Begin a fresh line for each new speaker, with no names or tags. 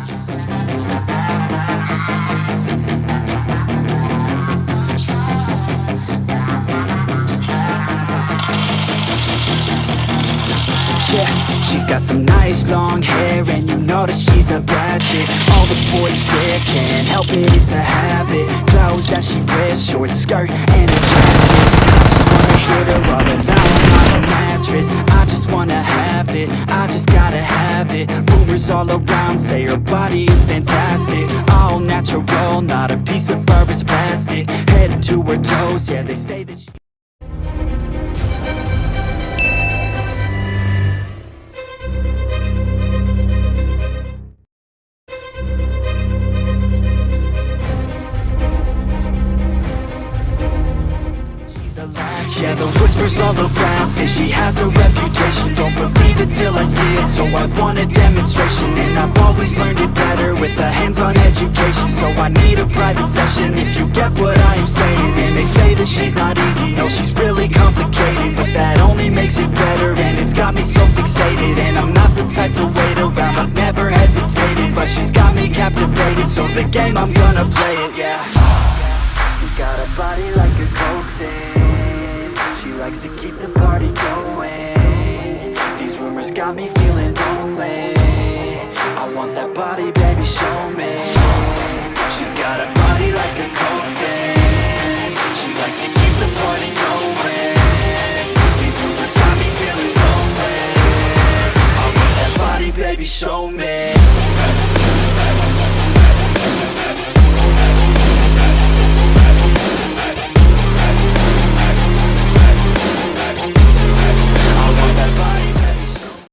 Yeah, she's got some nice long hair, and you know that she's a bad chick. All the boys stare, can't help it, it's a habit. Clothes that she wears, short skirt and a jacket. I just wanna hit her all alone on a mattress. I just wanna have it, I just gotta have it. Rumors all around say her body is fantastic. All natural, not a piece of fur is plastic. Head to her toes, yeah, they say that she... Yeah, the whispers all around say she has a reputation. Don't believe it till I see it, so I want a demonstration. And I've always learned it better with a hands-on education. So I need a private session, if you get what I am saying. And they say that she's not easy, no, she's really complicated. But that only makes it better, and it's got me so fixated. And I'm not the type to wait around, I've never hesitated. But she's got me captivated, so the game, I'm gonna play it, yeah. You got a body like a coke thing, likes to keep the party going. These rumors got me feeling lonely. I want that body, baby, show me. She's got a body like a coke thing. She likes to keep the party going. These rumors got me feeling lonely. I want that body, baby, show me.